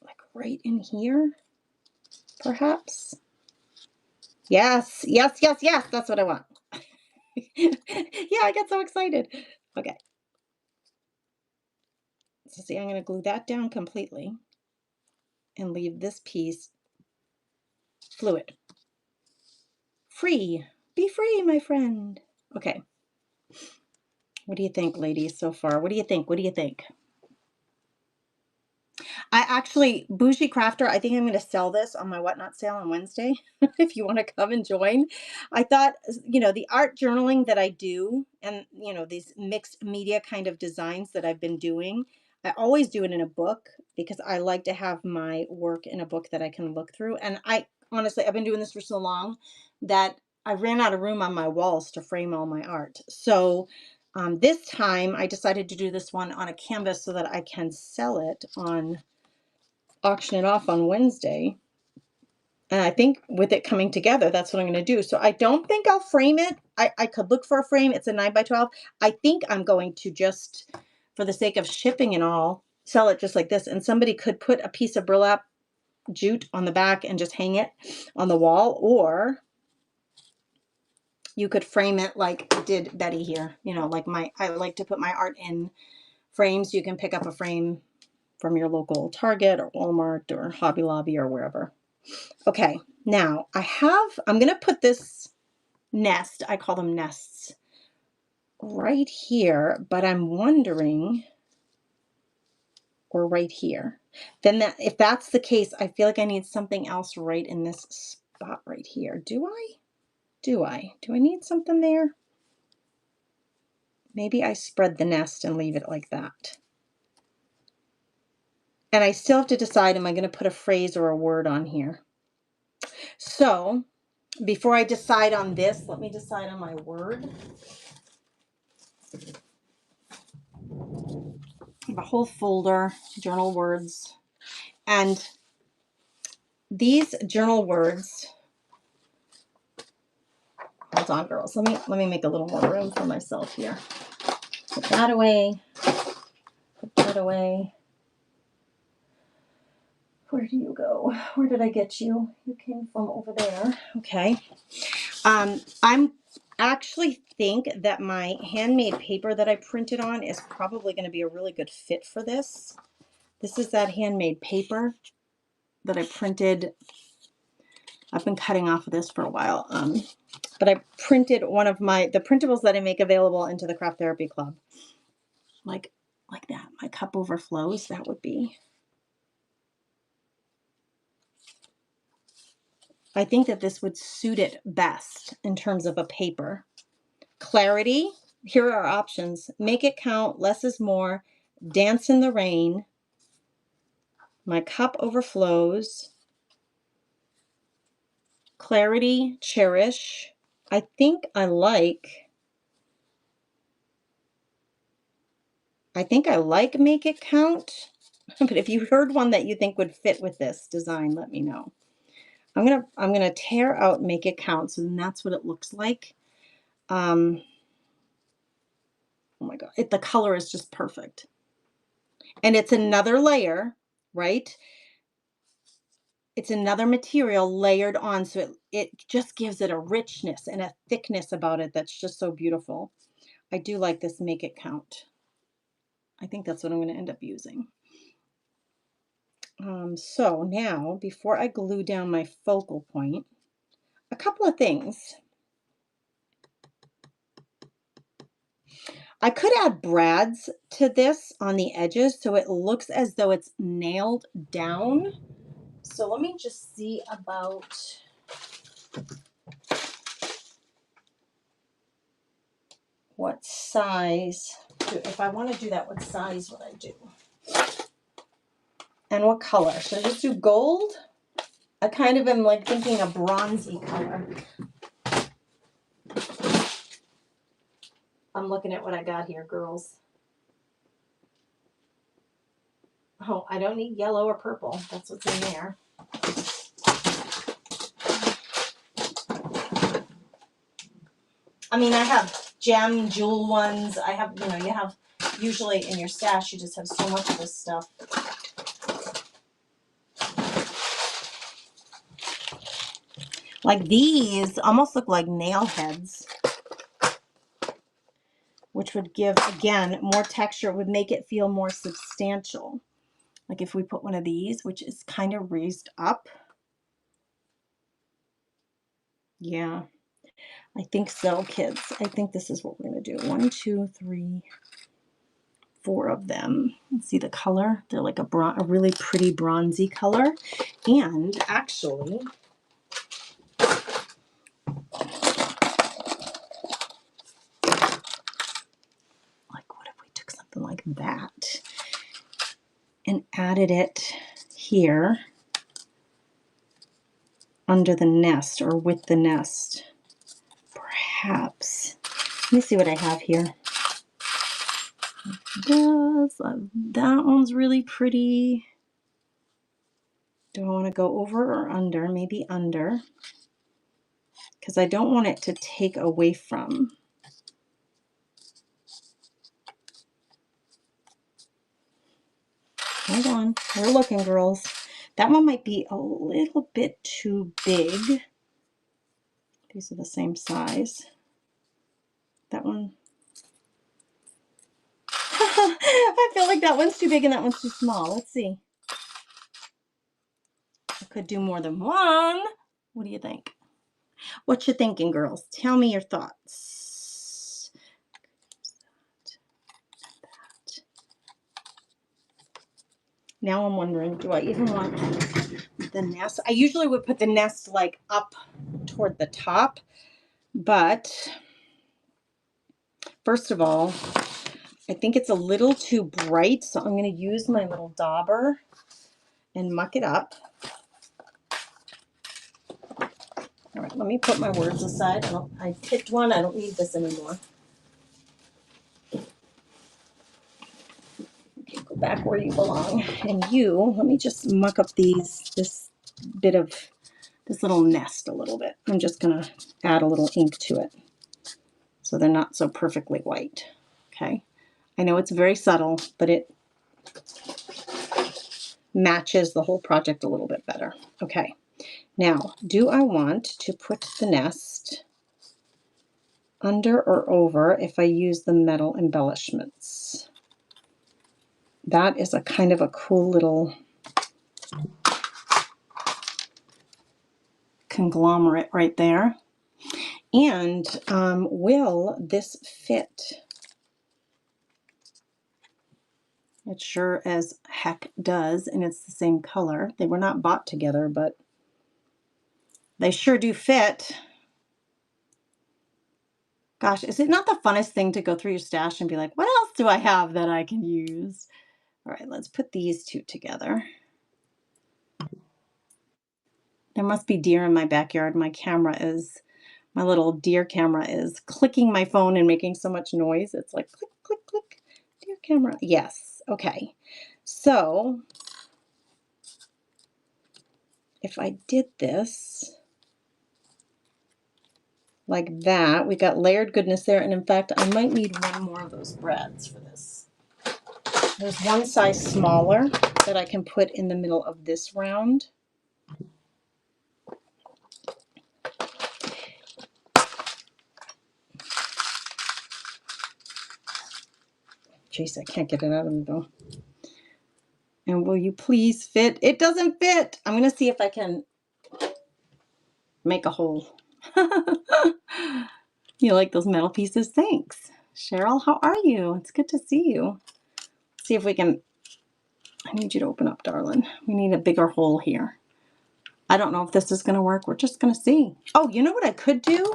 Like right in here, perhaps. Yes, yes, yes, yes, that's what I want. Yeah, I get so excited. Okay. So see, I'm going to glue that down completely and leave this piece fluid. Free. Be free, my friend. Okay. What do you think, ladies, so far? What do you think? What do you think? I actually, Bougie Crafter, I think I'm going to sell this on my Whatnot sale on Wednesday, if you want to come and join. I thought, you know, the art journaling that I do and, you know, these mixed media kind of designs that I've been doing, I always do it in a book because I like to have my work in a book that I can look through. And I honestly, I've been doing this for so long that I ran out of room on my walls to frame all my art. So this time I decided to do this one on a canvas so that I can sell it on, auction it off on Wednesday. And I think with it coming together, that's what I'm going to do. So I don't think I'll frame it. I could look for a frame. It's a 9x12. I think I'm going to just, for the sake of shipping and all, sell it just like this. And somebody could put a piece of burlap jute on the back and just hang it on the wall. Or you could frame it like did Betty here. You know, like I like to put my art in frames. You can pick up a frame from your local Target or Walmart or Hobby Lobby or wherever. Okay, now I'm going to put this nest, I call them nests, right here, but I'm wondering, or right here. Then if that's the case, I feel like I need something else right in this spot right here. Do I? Do I need something there? Maybe I spread the nest and leave it like that. And I still have to decide, am I going to put a phrase or a word on here? So before I decide on this, let me decide on my word. I have a whole folder, journal words. And these journal words, hold on, girls. Let me make a little more room for myself here. Put that away. Put that away. Where do you go? Where did I get you? You came from over there. Okay. I'm actually think that my handmade paper that I printed on is probably going to be a really good fit for this. This is that handmade paper that I printed. I've been cutting off of this for a while. But I printed one of the printables that I make available into the Craft Therapy Club. Like that. My cup overflows. That would be. I think that this would suit it best in terms of a paper. Clarity. Here are our options. Make it count. Less is more. Dance in the rain. My cup overflows. Clarity. Cherish. I think I like Make It Count. But if you heard one that you think would fit with this design, let me know. I'm gonna tear out Make It Count, so then that's what it looks like. Oh my God, the color is just perfect. And it's another layer, right? It's another material layered on, so it just gives it a richness and a thickness about it that's just so beautiful. I do like this Make It Count. I think that's what I'm going to end up using. So now, before I glue down my focal point, a couple of things. I could add brads to this on the edges so it looks as though it's nailed down. So let me just see about what size. If I want to do that, what size would I do? And what color? Should I just do gold? I kind of am like thinking a bronzy color. I'm looking at what I got here, girls. Oh, I don't need yellow or purple. That's what's in there. I mean, I have gem, jewel ones. I have, you have usually in your stash, you just have so much of this stuff. Like these almost look like nail heads, which would give, again, more texture. It would make it feel more substantial. Like if we put one of these, which is kind of raised up. Yeah, I think so, kids. I think this is what we're going to do. 1, 2, 3, 4 of them. See the color? They're like a really pretty bronzy color. And actually, like what if we took something like that and added it here under the nest or with the nest? Perhaps. Let me see what I have here. That one's really pretty. Do I want to go over or under? Maybe under. Because I don't want it to take away from. Hold on. We're looking, girls. That one might be a little bit too big. These are the same size. That one. I feel like that one's too big and that one's too small. Let's see. I could do more than one. What do you think? What you thinking, girls? Tell me your thoughts. Now I'm wondering, do I even want the nest? I usually would put the nest like up toward the top, but first of all, I think it's a little too bright, so I'm going to use my little dauber and muck it up. All right, let me put my words aside. I picked one. I don't need this anymore. Okay, go back where you belong. And let me just muck up this bit of this little nest a little bit. I'm just going to add a little ink to it so they're not so perfectly white. Okay. I know it's very subtle, but it matches the whole project a little bit better. Okay. Now, do I want to put the nest under or over if I use the metal embellishments? That is a kind of a cool little conglomerate right there. And will this fit? It sure as heck does, and it's the same color. They were not bought together, but they sure do fit. Gosh, is it not the funnest thing to go through your stash and be like, what else do I have that I can use? All right, let's put these two together. There must be deer in my backyard. My little deer camera is clicking my phone and making so much noise. It's like click, click, click. Deer camera. Yes. Okay. So if I did this like that, we got layered goodness there. And in fact, I might need one more of those brads for this. There's one size smaller that I can put in the middle of this round. Jeez, I can't get it out of me though. And will you please fit? It doesn't fit. I'm going to see if I can make a hole. You like those metal pieces? Thanks. Cheryl, how are you? It's good to see you. See if we can, I need you to open up, darling. We need a bigger hole here. I don't know if this is going to work. We're just going to see. Oh, you know what I could do?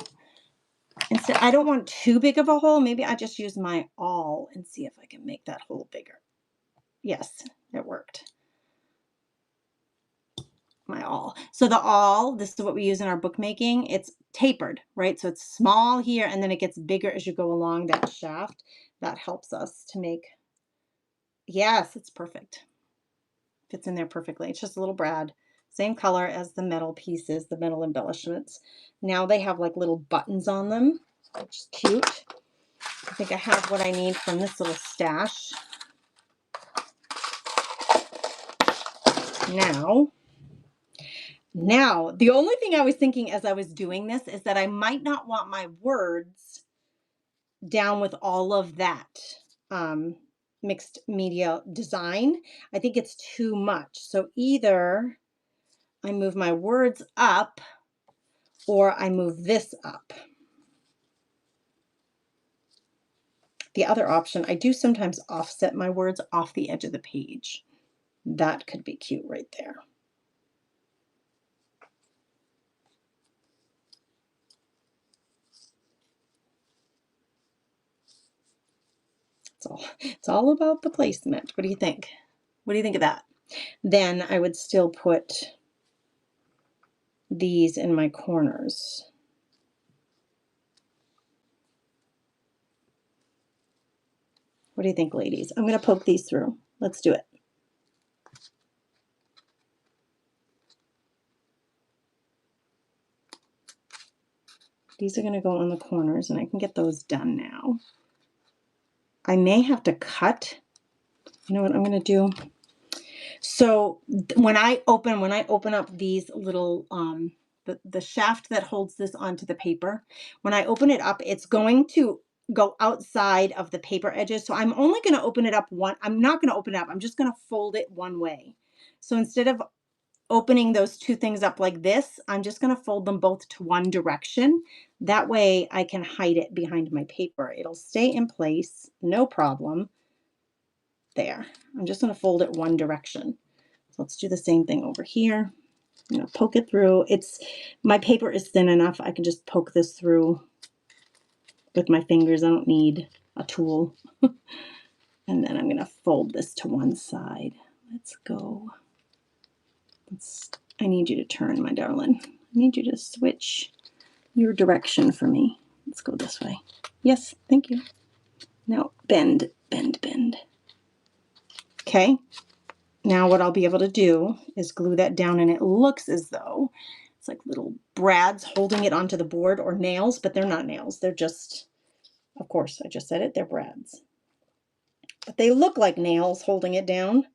Instead, I don't want too big of a hole. Maybe I just use my awl and see if I can make that hole bigger. Yes, it worked. My awl. So the awl, this is what we use in our bookmaking. It's tapered, right? So it's small here and then it gets bigger as you go along that shaft. That helps us to make, yes, it's perfect. Fits in there perfectly. It's just a little brad. Same color as the metal pieces, the metal embellishments. Now they have like little buttons on them, which is cute. I think I have what I need from this little stash. Now, the only thing I was thinking as I was doing this is that I might not want my words down with all of that mixed media design. I think it's too much. So either I move my words up or I move this up. The other option, I do sometimes offset my words off the edge of the page. That could be cute right there. It's all about the placement. What do you think? What do you think of that? Then I would still put these in my corners. What do you think, ladies? I'm going to poke these through. Let's do it. These are going to go on the corners, and I can get those done now. I may have to cut. You know what I'm going to do? So when I open up these little, the shaft that holds this onto the paper, when I open it up, it's going to go outside of the paper edges. So I'm only going to open it up I'm not going to open it up. I'm just going to fold it one way. So instead of opening those two things up like this, I'm just going to fold them both to one direction. That way I can hide it behind my paper. It'll stay in place, no problem. There. I'm just going to fold it one direction. So let's do the same thing over here. I'm going to poke it through. My paper is thin enough. I can just poke this through with my fingers. I don't need a tool. And then I'm going to fold this to one side. Let's go. I need you to turn, my darling. I need you to switch your direction for me. Let's go this way. Yes, thank you. Now bend, bend, bend. Okay. Now what I'll be able to do is glue that down, and it looks as though it's like little brads holding it onto the board, or nails, but they're not nails. They're just, of course, I just said it, they're brads. But they look like nails holding it down,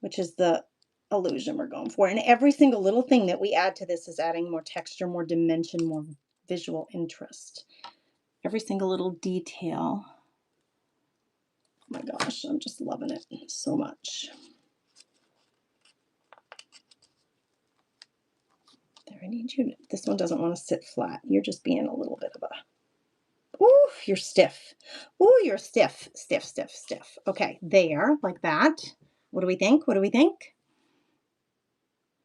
which is the illusion we're going for. And every single little thing that we add to this is adding more texture, more dimension, more visual interest. Every single little detail. Oh my gosh, I'm just loving it so much. There, I need you. This one doesn't want to sit flat. You're just being a little bit of a, ooh, you're stiff. Ooh, you're stiff, stiff, stiff, stiff. Okay, there, like that. What do we think? What do we think?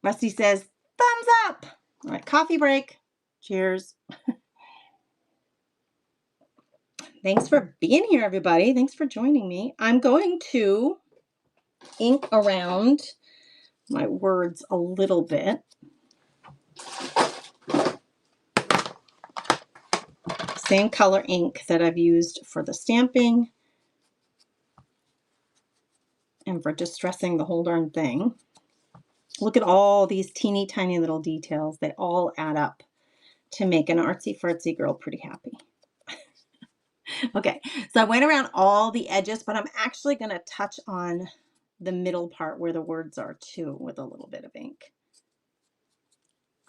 Rusty says, thumbs up. All right, coffee break. Cheers. Thanks for being here, everybody. Thanks for joining me. I'm going to ink around my words a little bit. Same color ink that I've used for the stamping and for distressing the whole darn thing. Look at all these teeny tiny little details. They all add up to make an artsy fartsy girl pretty happy. Okay, so I went around all the edges, but I'm actually going to touch on the middle part where the words are too with a little bit of ink.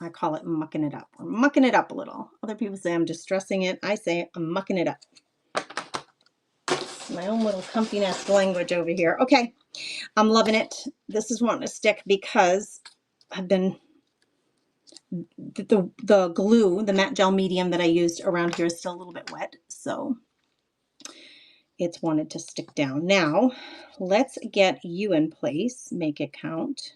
I call it mucking it up. We're mucking it up a little. Other people say I'm distressing it. I say I'm mucking it up. My own little comfy nest language over here. Okay, I'm loving it. This is wanting to stick because I've been, the glue, the matte gel medium that I used around here is still a little bit wet. So it's wanted to stick down. Now, let's get you in place, make it count.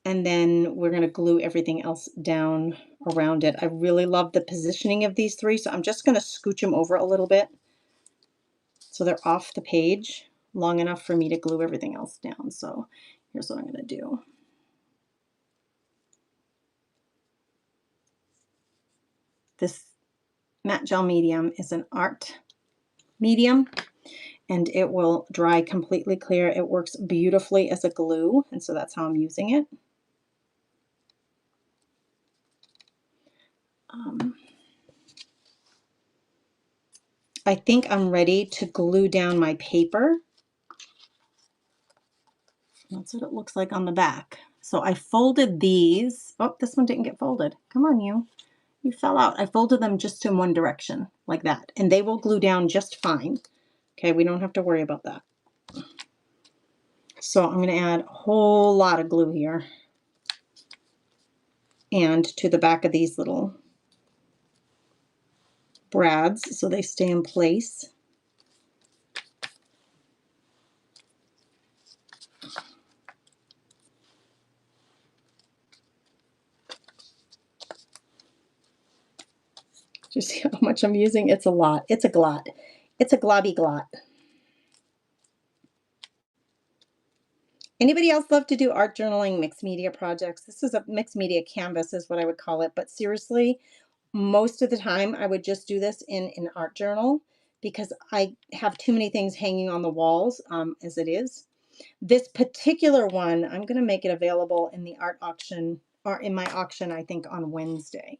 And then we're going to glue everything else down around it. I really love the positioning of these three, so I'm just going to scooch them over a little bit so they're off the page long enough for me to glue everything else down. So here's what I'm going to do. This matte gel medium is an art medium, and it will dry completely clear. It works beautifully as a glue, and so that's how I'm using it. I think I'm ready to glue down my paper. That's what it looks like on the back. So I folded these. Oh, this one didn't get folded. Come on, you. You fell out. I folded them just in one direction, like that. And they will glue down just fine. Okay, we don't have to worry about that. So I'm going to add a whole lot of glue here. And to the back of these little brads so they stay in place. Do you see how much I'm using? It's a lot. It's a glot. It's a globby glot. Anybody else love to do art journaling, mixed media projects? This is a mixed media canvas is what I would call it. But seriously, most of the time I would just do this in an art journal because I have too many things hanging on the walls as it is. This particular one, I'm going to make it available in the art auction, or in my auction, I think on Wednesday.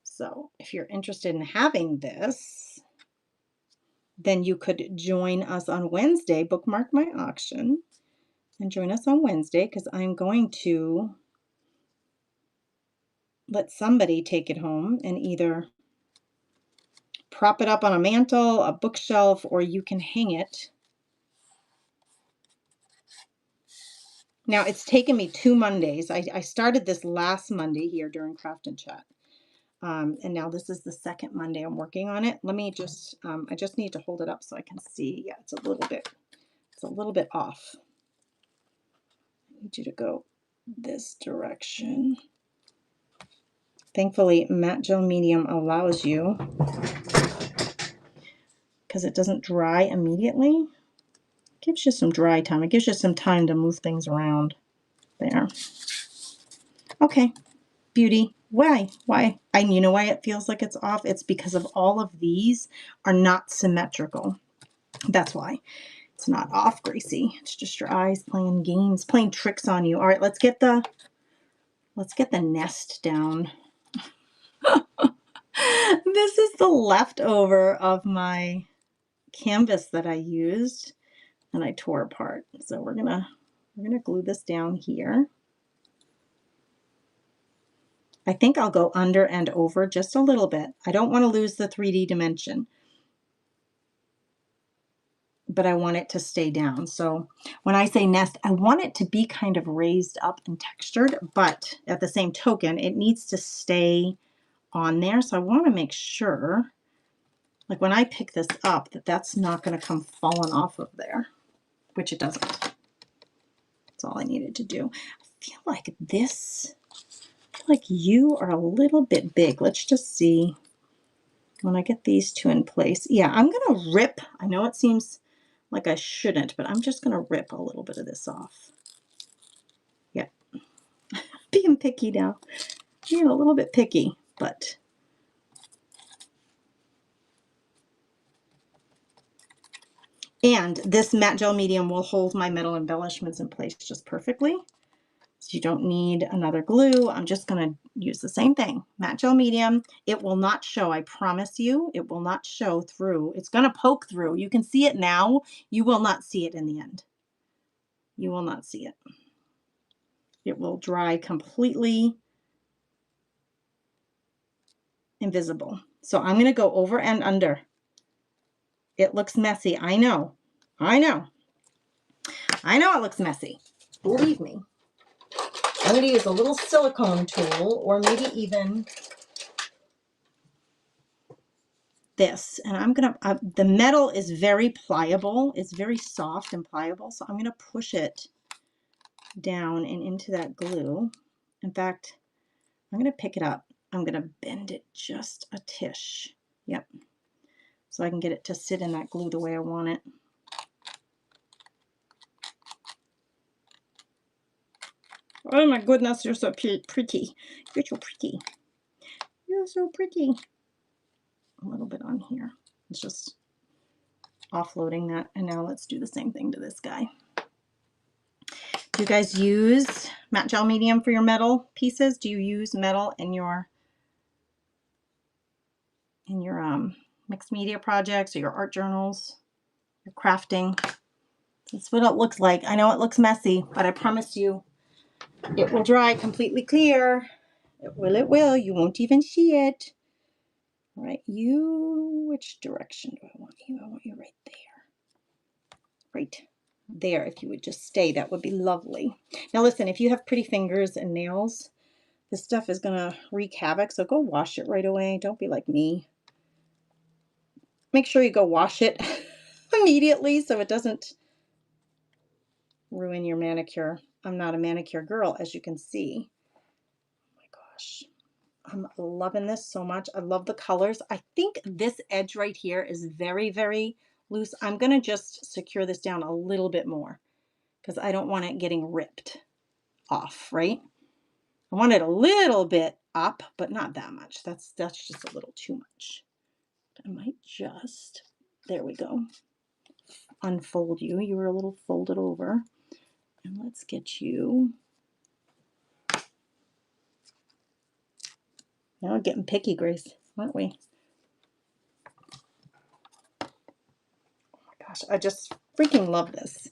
So if you're interested in having this, then you could join us on Wednesday, bookmark my auction, and join us on Wednesday because I'm going to let somebody take it home and either prop it up on a mantle, a bookshelf, or you can hang it. Now, it's taken me 2 Mondays. I started this last Monday here during Craft and Chat. And now this is the second Monday I'm working on it. Let me just, I just need to hold it up so I can see. Yeah, it's a little bit off. I need you to go this direction. Thankfully, matte gel medium allows you, because it doesn't dry immediately. It gives you some dry time. It gives you some time to move things around. There. Okay, beauty. Why? And you know why it feels like it's off? It's because of all of these are not symmetrical. That's why. It's not off, Gracie. It's just your eyes playing games, playing tricks on you. All right, let's get the nest down. This is the leftover of my canvas that I used and I tore apart. So we're gonna glue this down here. I think I'll go under and over just a little bit. I don't want to lose the 3D dimension, but I want it to stay down. So when I say nest, I want it to be kind of raised up and textured, but at the same token, it needs to stay on there. So I want to make sure, like when I pick this up, that that's not going to come falling off of there, which it doesn't. That's all I needed to do. I feel like you are a little bit big. Let's just see when I get these two in place. Yeah, I'm going to rip. I know it seems like I shouldn't, but I'm just going to rip a little bit of this off. Yeah, being picky now. Being a little bit picky, but and this matte gel medium will hold my metal embellishments in place just perfectly. So you don't need another glue. I'm just going to use the same thing. Matte gel medium. It will not show. I promise you, it will not show through. It's going to poke through. You can see it now. You will not see it in the end. You will not see it. It will dry completely invisible. So I'm going to go over and under. It looks messy. I know. I know. I know it looks messy. Believe me. I'm going to use a little silicone tool or maybe even this. And I'm going to, the metal is very pliable. It's very soft and pliable. So I'm going to push it down and into that glue. In fact, I'm going to pick it up. I'm going to bend it just a tish. Yep. So I can get it to sit in that glue the way I want it. Oh my goodness, you're so pretty. You're so pretty. You're so pretty. A little bit on here. It's just offloading that. And now let's do the same thing to this guy. Do you guys use matte gel medium for your metal pieces? Do you use metal in your mixed media projects or your art journals, your crafting? That's what it looks like. I know it looks messy, but I promise you it will dry completely clear. It will, it will. You won't even see it. All right, you, which direction do I want you? I want you right there. Right there. If you would just stay, that would be lovely. Now listen, if you have pretty fingers and nails, this stuff is going to wreak havoc, so go wash it right away. Don't be like me. Make sure you go wash it immediately so it doesn't ruin your manicure. I'm not a manicure girl, as you can see. Oh my gosh. I'm loving this so much. I love the colors. I think this edge right here is very, very loose. I'm going to just secure this down a little bit more because I don't want it getting ripped off, right? I want it a little bit up, but not that much. That's just a little too much. I might just, there we go, unfold you. You were a little folded over. And let's get you, now we're getting picky, Grace, aren't we? Oh my gosh, I just freaking love this.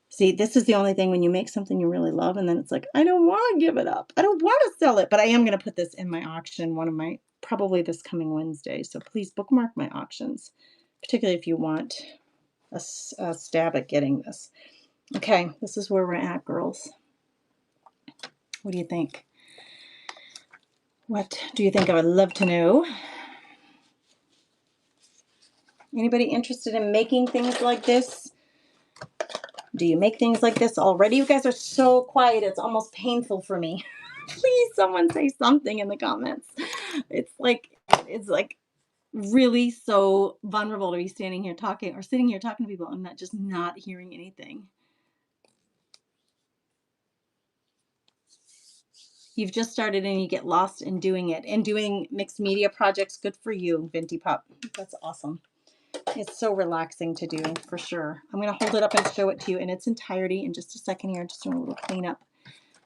See, this is the only thing when you make something you really love and then it's like, I don't want to give it up. I don't want to sell it, but I am going to put this in my auction, one of my, probably this coming Wednesday. So please bookmark my auctions, particularly if you want a stab at getting this. Okay, this is where we're at, girls. What do you think? What do you think? I would love to know. Anybody interested in making things like this? Do you make things like this already? You guys are so quiet. It's almost painful for me. Please, someone say something in the comments. It's like really so vulnerable to be standing here talking or sitting here talking to people and not hearing anything. You've just started and you get lost in doing it and doing mixed media projects. Good for you, Vinty Pup. That's awesome. It's so relaxing to do, for sure. I'm going to hold it up and show it to you in its entirety in just a second here. Just doing a little cleanup.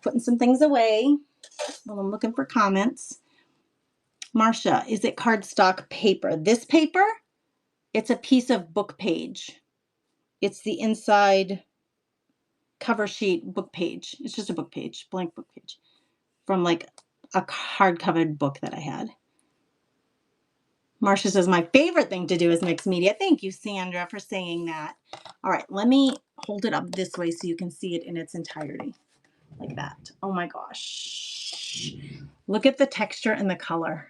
Putting some things away while I'm looking for comments. Marcia, is it cardstock paper? This paper, it's a piece of book page. It's the inside cover sheet book page. It's just a book page, blank book page from like a hard-covered book that I had. Marcia says, my favorite thing to do is mixed media. Thank you, Sandra, for saying that. All right, let me hold it up this way so you can see it in its entirety. Like that. Oh my gosh. Look at the texture and the color.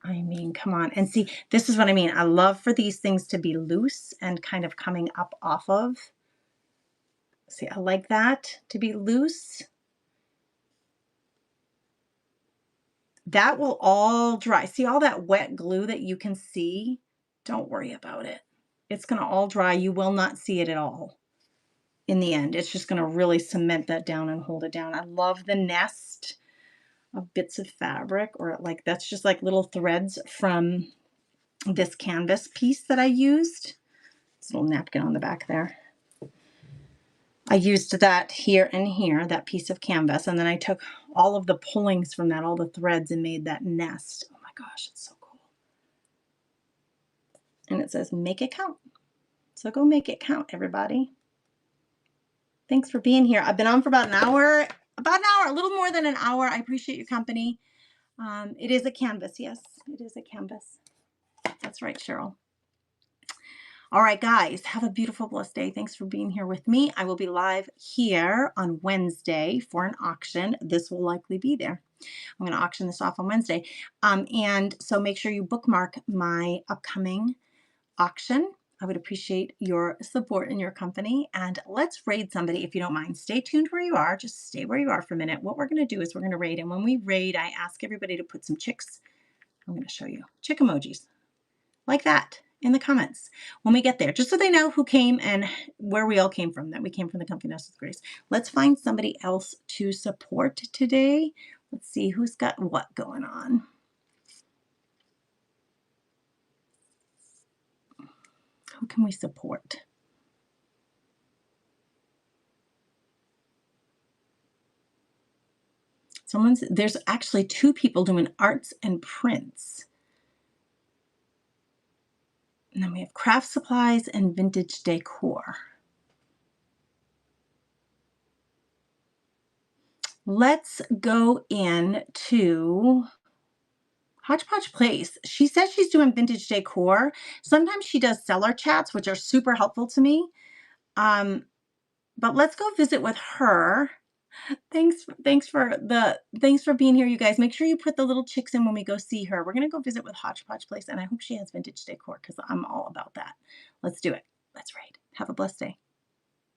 I mean, come on. And see, this is what I mean. I love for these things to be loose and kind of coming up off of. See, I like that to be loose. That will all dry. See all that wet glue that you can see? Don't worry about it. It's going to all dry. You will not see it at all in the end. It's just going to really cement that down and hold it down. I love the nest of bits of fabric, or like that's just like little threads from this canvas piece that I used. This little napkin on the back there. I used that here and here, that piece of canvas, and then I took all of the pullings from that, all the threads, and made that nest. Oh my gosh, it's so cool. And it says, make it count. So go make it count, everybody. Thanks for being here. I've been on for about an hour, a little more than an hour. I appreciate your company. It is a canvas. Yes, it is a canvas. That's right, Cheryl. All right, guys, have a beautiful, blessed day. Thanks for being here with me. I will be live here on Wednesday for an auction. This will likely be there. I'm going to auction this off on Wednesday. And so make sure you bookmark my upcoming auction. I would appreciate your support in your company. And let's raid somebody if you don't mind. Stay tuned where you are. Just stay where you are for a minute. What we're going to do is we're going to raid. And when we raid, I ask everybody to put some chicks. I'm going to show you chick emojis like that in the comments when we get there, just so they know who came and where we all came from, that we came from the company Nurses with Grace. Let's find somebody else to support today. Let's see who's got what going on. Who can we support? There's actually 2 people doing arts and prints. And then we have craft supplies and vintage decor. Let's go in to Hodgepodge Place. She says she's doing vintage decor. Sometimes she does seller chats, which are super helpful to me. But let's go visit with her. Thanks for being here, you guys. Make sure you put the little chicks in when we go see her. We're gonna go visit with Hodgepodge Place, and I hope she has vintage decor because I'm all about that. Let's do it. Let's raid. Have a blessed day.